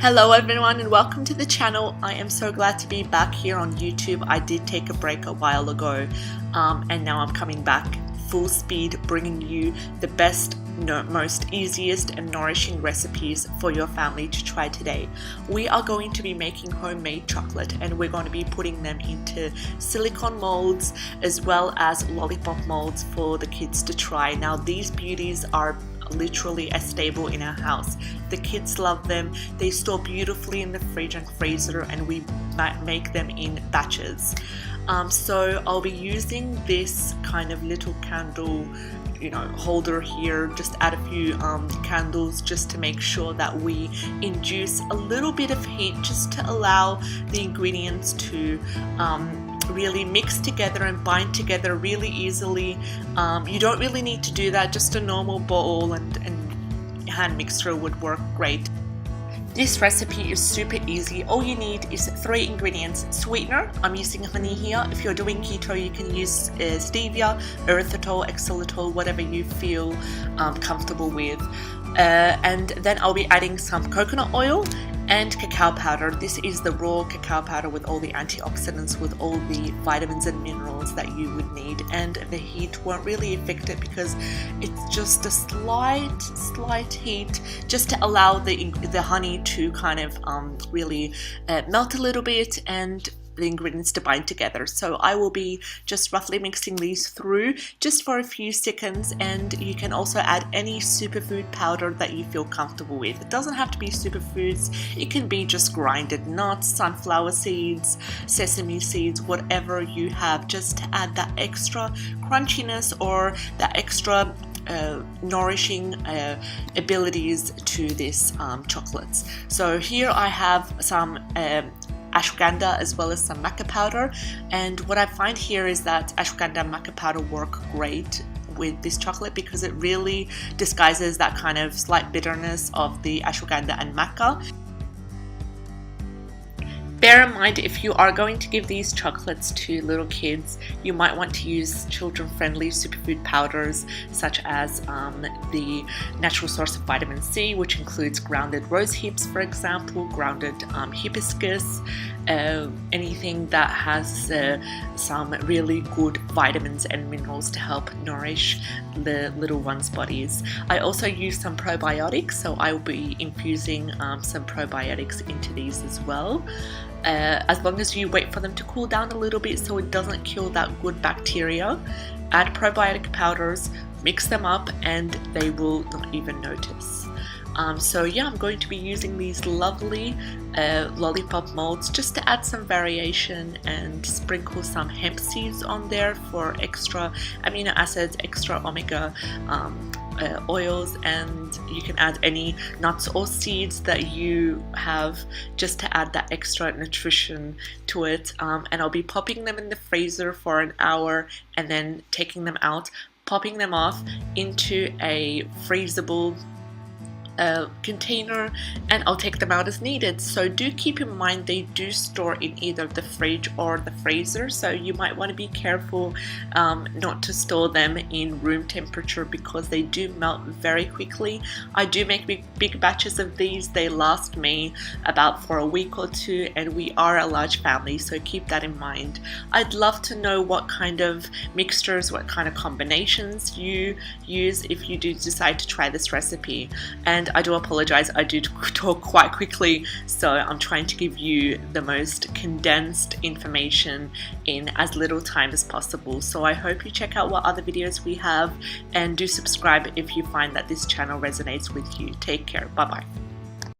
Hello everyone and welcome to the channel. I am so glad to be back here on YouTube. I did take a break a while ago and now I'm coming back full speed, bringing you the best, most easiest and nourishing recipes for your family to try today. We are going to be making homemade chocolate and we're going to be putting them into silicone molds as well as lollipop molds for the kids to try. Now these beauties are literally a staple in our house. The kids love them. They store beautifully in the fridge and freezer and we make them in batches. So I'll be using this kind of little candle holder here, just add a few candles just to make sure that we induce a little bit of heat just to allow the ingredients to really mix together and bind together really easily. You don't really need to do that, just a normal bowl and hand mixer would work great. This recipe is super easy. All you need is 3 ingredients. Sweetener, I'm using honey here. If you're doing keto, you can use stevia, erythritol, xylitol, whatever you feel comfortable with. And then I'll be adding some coconut oil and cacao powder. This is the raw cacao powder with all the antioxidants, with all the vitamins and minerals that you would need, and the heat won't really affect it because it's just a slight heat just to allow the honey to kind of really melt a little bit and the ingredients to bind together. So I will be just roughly mixing these through just for a few seconds, and you can also add any superfood powder that you feel comfortable with. It doesn't have to be superfoods, it can be just grinded nuts, sunflower seeds, sesame seeds, whatever you have, just to add that extra crunchiness or that extra nourishing abilities to this chocolates. So here I have some ashwagandha as well as some maca powder, and what I find here is that ashwagandha and maca powder work great with this chocolate because it really disguises that kind of slight bitterness of the ashwagandha and maca. Bear in mind, if you are going to give these chocolates to little kids, you might want to use children-friendly superfood powders such as the natural source of vitamin C, which includes grounded rose hips, for example, grounded hibiscus, anything that has some really good vitamins and minerals to help nourish the little ones' bodies. I also use some probiotics, so I will be infusing some probiotics into these as well. As long as you wait for them to cool down a little bit so it doesn't kill that good bacteria, add probiotic powders, mix them up, and they will not even notice. So yeah, I'm going to be using these lovely lollipop molds just to add some variation and sprinkle some hemp seeds on there for extra amino acids, extra omega oils, and you can add any nuts or seeds that you have just to add that extra nutrition to it. And I'll be popping them in the freezer for an hour and then taking them out, popping them off into a freezable container, and I'll take them out as needed. So do keep in mind they do store in either the fridge or the freezer, so you might want to be careful not to store them in room temperature because they do melt very quickly. I do make big batches of these. They last me about for a week or two, and we are a large family, so keep that in mind. I'd love to know what kind of mixtures, what kind of combinations you use if you do decide to try this recipe. And I do apologize, I do talk quite quickly, so I'm trying to give you the most condensed information in as little time as possible. So I hope you check out what other videos we have, and do subscribe if you find that this channel resonates with you. Take care. Bye bye.